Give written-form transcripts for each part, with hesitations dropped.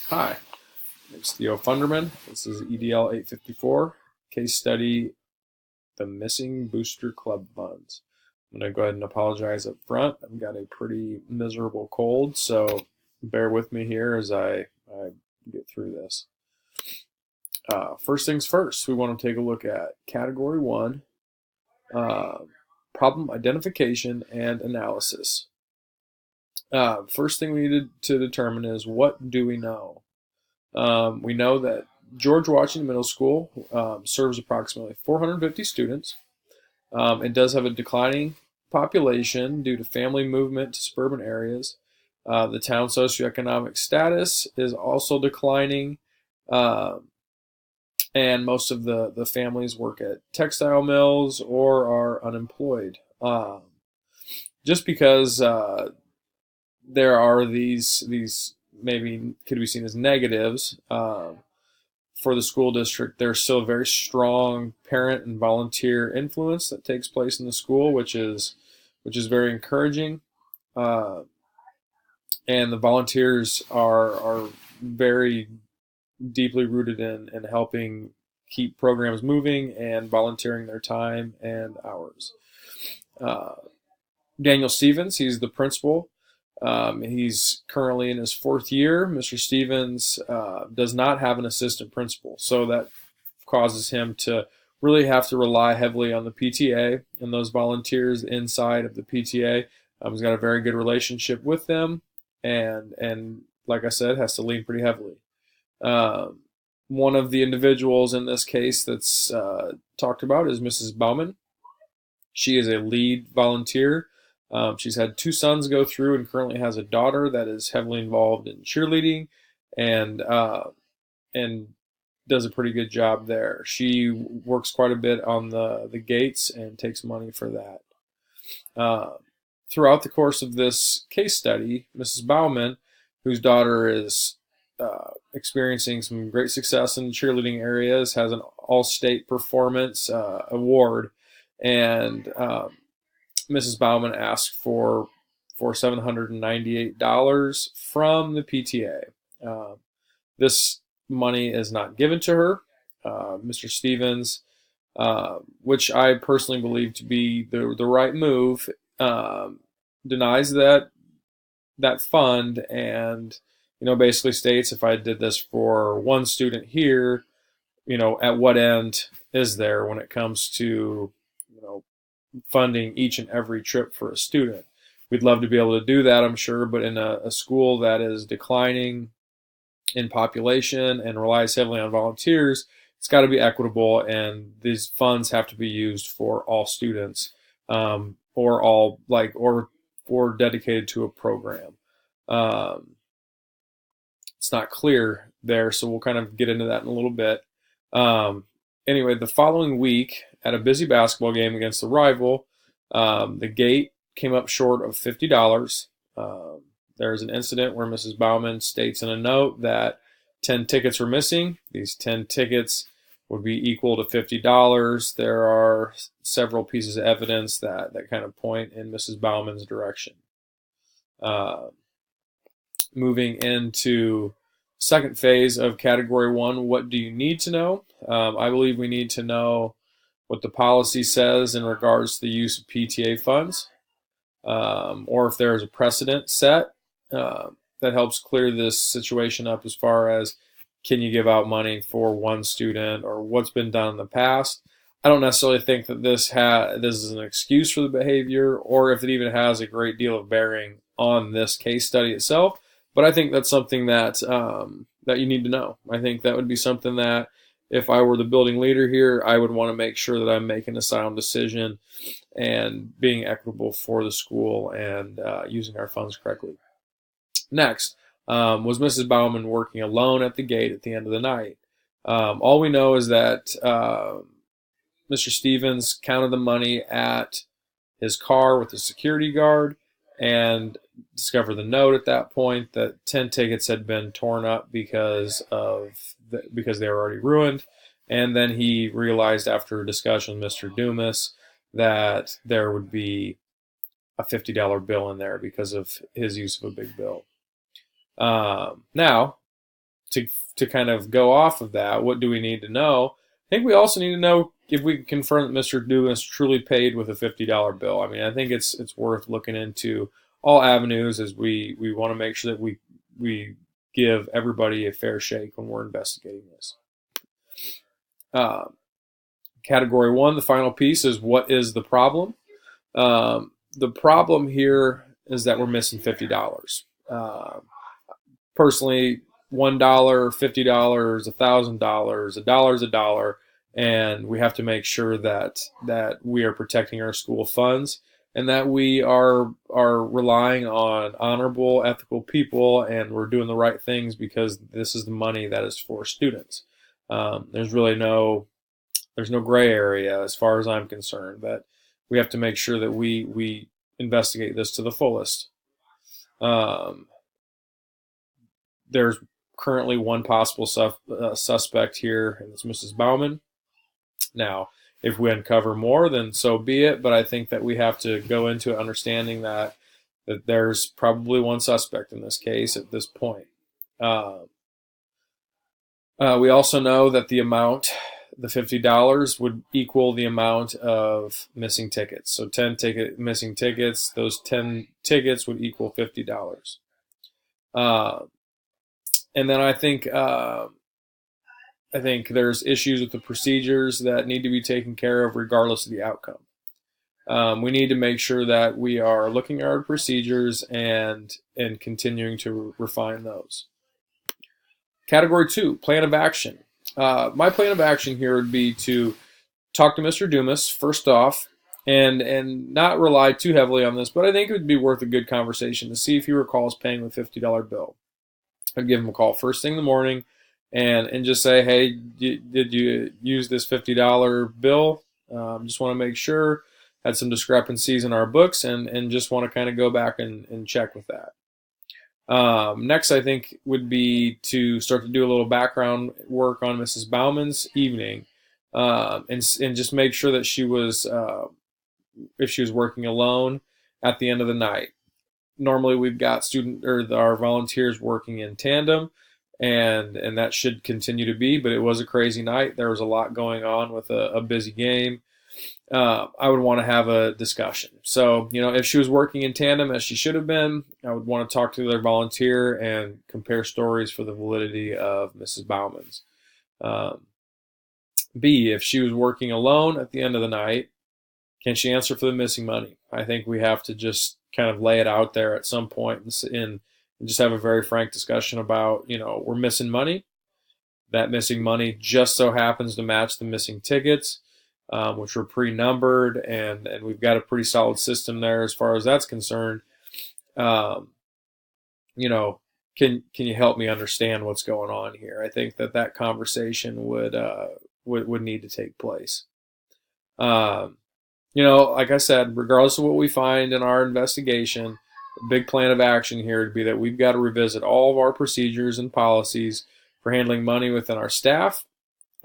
Hi, it's Theo Funderman. This is EDL 854, case study, the missing booster club funds. I'm going to go ahead and apologize up front. I've got a pretty miserable cold, so bear with me here as I get through this. First things first, we want to take a look at category one, uh, problem identification and analysis. First thing we needed to determine is, what do we know? We know that George Washington Middle School serves approximately 450 students. It does have a declining population due to family movement to suburban areas. The town socioeconomic status is also declining, uh, and most of the families work at textile mills or are unemployed. Just because there are these maybe could be seen as negatives for the school district, there's still a very strong parent and volunteer influence that takes place in the school, which is very encouraging. Uh, and the volunteers are very deeply rooted in helping keep programs moving and volunteering their time and hours. Uh, Daniel Stevens, he's the principal. He's currently in his fourth year. Mr. Stevens does not have an assistant principal, so that causes him to really have to rely heavily on the PTA and those volunteers inside of the PTA. He's got a very good relationship with them, and like I said, has to lean pretty heavily. Um, One of the individuals in this case that's talked about is Mrs. Bauman. She is a lead volunteer. She's had two sons go through and currently has a daughter that is heavily involved in cheerleading, and and does a pretty good job there. She works quite a bit on the gates and takes money for that. Uh, Throughout the course of this case study, Mrs. Bauman, whose daughter is experiencing some great success in the cheerleading areas, has an all-state performance award, and Mrs. Bauman asked for $798 from the PTA. This money is not given to her. Mr. Stevens, which I personally believe to be the right move, denies that fund, and basically states, if I did this for one student here, at what end is there when it comes to funding each and every trip for a student? We'd love to be able to do that, I'm sure, but in a school that is declining in population and relies heavily on volunteers, it's got to be equitable, and these funds have to be used for all students, or all or dedicated to a program. Um, it's not clear there, so we'll kind of get into that in a little bit. Um, anyway, the following week, at a busy basketball game against the rival, the gate came up short of $50. There's an incident where Mrs. Bauman states in a note that 10 tickets were missing. These 10 tickets would be equal to $50. There are several pieces of evidence that kind of point in Mrs. Bauman's direction. Uh, Moving into second phase of category one, what do you need to know? I believe we need to know what the policy says in regards to the use of PTA funds, or if there is a precedent set that helps clear this situation up, as far as, can you give out money for one student, or what's been done in the past. I don't necessarily think that this is an excuse for the behavior, or if it even has a great deal of bearing on this case study itself. But I think that's something that you need to know. I think that would be something that, if I were the building leader here, I would want to make sure that I'm making a sound decision and being equitable for the school, and using our funds correctly. Next, was Mrs. Bauman working alone at the gate at the end of the night? All we know is that Mr. Stevens counted the money at his car with the security guard, and discovered the note at that point that 10 tickets had been torn up because they were already ruined. And then he realized, after a discussion with Mr. Dumas, that there would be a $50 bill in there because of his use of a big bill. Now, to kind of go off of that, what do we need to know? I think we also need to know if we can confirm that Mr. Dumas truly paid with a $50 bill. I mean, I think it's worth looking into all avenues, as we want to make sure that we give everybody a fair shake when we're investigating this. Category 1, the final piece, is what is the problem? The problem here is that we're missing $50. Personally, $1, $50, $1,000, a dollar's a dollar, and we have to make sure that we are protecting our school funds and that we are relying on honorable, ethical people, and we're doing the right things because this is the money that is for students. There's no gray area as far as I'm concerned. That we have to make sure that we investigate this to the fullest. There's currently one possible suspect here, and it's Mrs. Bauman. Now, if we uncover more, then so be it, but I think that we have to go into it understanding that there's probably one suspect in this case at this point. We also know that the amount, the $50, would equal the amount of missing tickets. So 10 missing tickets, those 10 tickets would equal $50. And then I think there's issues with the procedures that need to be taken care of regardless of the outcome. We need to make sure that we are looking at our procedures and continuing to refine those. Category 2, plan of action. My plan of action here would be to talk to Mr. Dumas first off, and not rely too heavily on this, but I think it would be worth a good conversation to see if he recalls paying the $50 bill. I'd give him a call first thing in the morning and just say, hey, did you use this $50 bill? Just want to make sure. Had some discrepancies in our books and just want to kind of go back and check with that. Next, I think, would be to start to do a little background work on Mrs. Bauman's evening, and just make sure that she was, if she was working alone at the end of the night. Normally, we've got our volunteers working in tandem, and that should continue to be. But it was a crazy night. There was a lot going on with a busy game. I would want to have a discussion. So, if she was working in tandem as she should have been, I would want to talk to their volunteer and compare stories for the validity of Mrs. Bauman's. B, if she was working alone at the end of the night, can she answer for the missing money? I think we have to just kind of lay it out there at some point and just have a very frank discussion about, we're missing money. That missing money just so happens to match the missing tickets, which were pre-numbered, and we've got a pretty solid system there as far as that's concerned. Can you help me understand what's going on here? I think that conversation would need to take place. Like I said, regardless of what we find in our investigation, a big plan of action here would be that we've got to revisit all of our procedures and policies for handling money within our staff.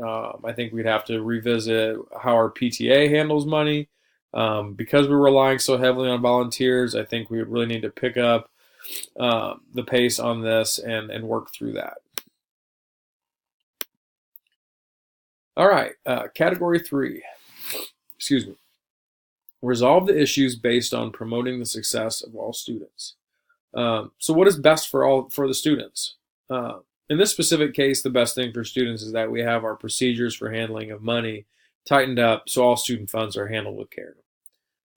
I think we'd have to revisit how our PTA handles money. Because we're relying so heavily on volunteers, I think we really need to pick up the pace on this and work through that. All right, category 3. Resolve the issues based on promoting the success of all students. So what is best for the students? In this specific case, the best thing for students is that we have our procedures for handling of money tightened up so all student funds are handled with care.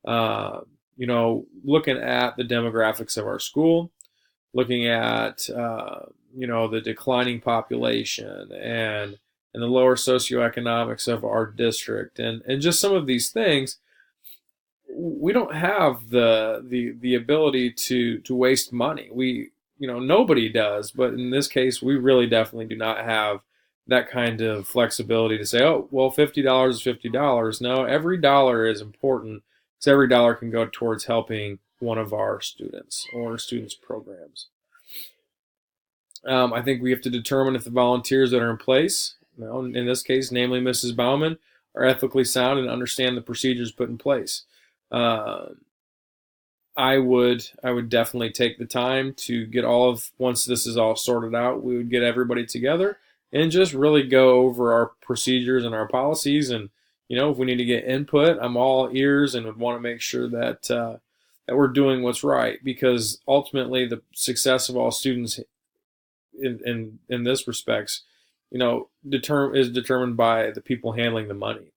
Looking at the demographics of our school, looking at, the declining population and the lower socioeconomics of our district and just some of these things, we don't have the ability to waste money. Nobody does, but in this case, we really definitely do not have that kind of flexibility to say, oh, well, $50 is $50. No, every dollar is important because every dollar can go towards helping one of our students or students' programs. I think we have to determine if the volunteers that are in place, in this case, namely Mrs. Bauman, are ethically sound and understand the procedures put in place. I would definitely take the time to get once this is all sorted out, we would get everybody together and just really go over our procedures and our policies. And, if we need to get input, I'm all ears and would want to make sure that we're doing what's right, because ultimately the success of all students in this respects, is determined by the people handling the money.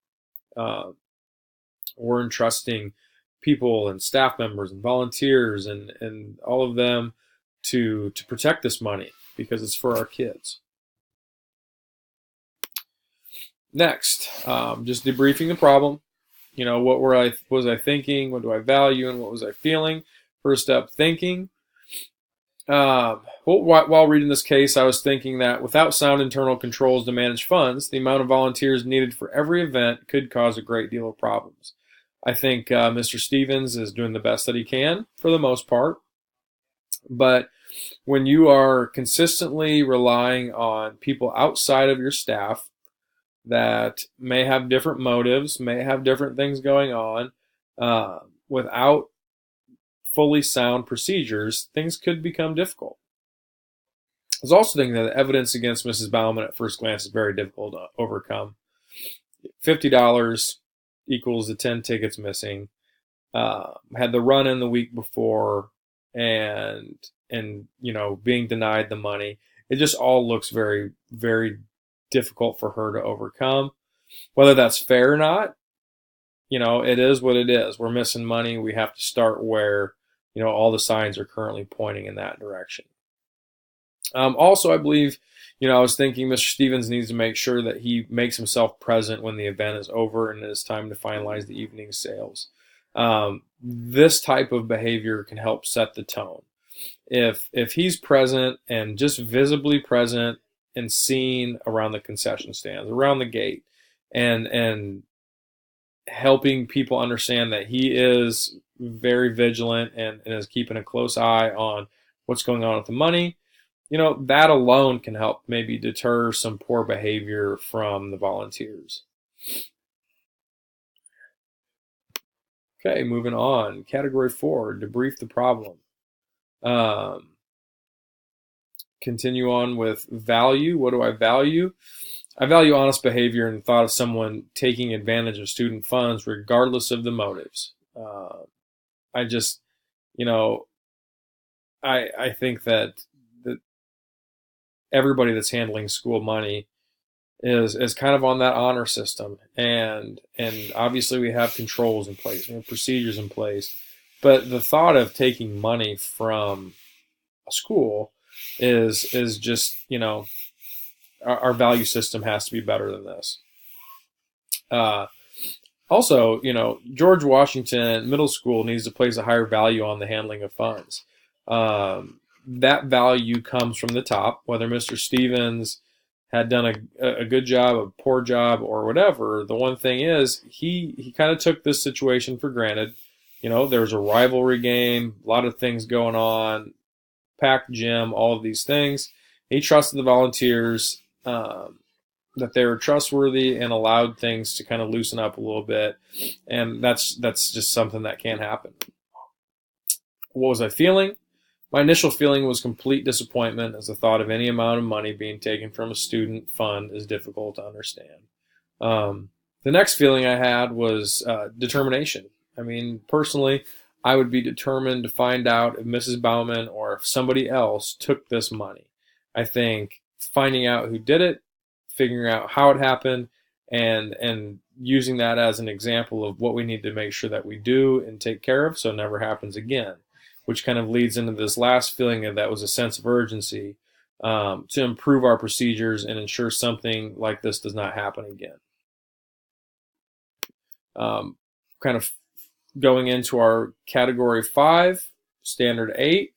We're entrusting people and staff members and volunteers and all of them to protect this money because it's for our kids. Next, just debriefing the problem. What was I thinking? What do I value? And what was I feeling? First step, thinking. While reading this case, I was thinking that without sound internal controls to manage funds, the amount of volunteers needed for every event could cause a great deal of problems. I think Mr. Stevens is doing the best that he can for the most part. But when you are consistently relying on people outside of your staff that may have different motives, may have different things going on, without fully sound procedures, things could become difficult. I was also thinking that the evidence against Mrs. Bauman at first glance is very difficult to overcome. $50 equals the 10 tickets missing. Had the run in the week before, and being denied the money. It just all looks very, very difficult for her to overcome. Whether that's fair or not, it is what it is. We're missing money. We have to start where, all the signs are currently pointing in that direction. Also, I believe, I was thinking Mr. Stevens needs to make sure that he makes himself present when the event is over and it's time to finalize the evening sales. This type of behavior can help set the tone. If he's present and just visibly present and seen around the concession stands, around the gate, and helping people understand that he is very vigilant and is keeping a close eye on what's going on with the money, that alone can help maybe deter some poor behavior from the volunteers. Okay, moving on. Category 4, debrief the problem. Continue on with value. What do I value? I value honest behavior and the thought of someone taking advantage of student funds regardless of the motives. I just, I think that everybody that's handling school money is kind of on that honor system, and obviously we have controls in place, we have procedures in place, but the thought of taking money from a school is just, our value system has to be better than this. Also, George Washington Middle School needs to place a higher value on the handling of funds. That value comes from the top, whether Mr. Stevens had done a good job, a poor job, or whatever. The one thing is, he kind of took this situation for granted. There's a rivalry game, a lot of things going on, packed gym, all of these things. He trusted the volunteers, that they were trustworthy and allowed things to kind of loosen up a little bit. And that's just something that can't happen. What was I feeling? My initial feeling was complete disappointment, as the thought of any amount of money being taken from a student fund is difficult to understand. The next feeling I had was determination. I mean, personally, I would be determined to find out if Mrs. Bauman or if somebody else took this money. I think finding out who did it, figuring out how it happened, and using that as an example of what we need to make sure that we do and take care of so it never happens again, which kind of leads into this last feeling of that was a sense of urgency, to improve our procedures and ensure something like this does not happen again. Kind of going into our category 5, standard 8.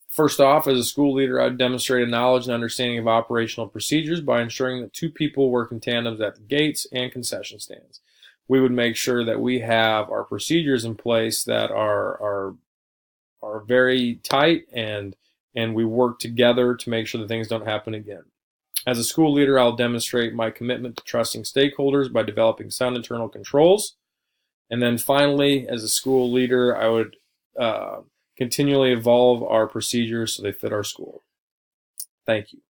First off, as a school leader, I'd demonstrate a knowledge and understanding of operational procedures by ensuring that 2 people work in tandem at the gates and concession stands. We would make sure that we have our procedures in place that are very tight, and we work together to make sure that things don't happen again. As a school leader, I'll demonstrate my commitment to trusting stakeholders by developing sound internal controls. And then finally, as a school leader, I would continually evolve our procedures so they fit our school. Thank you.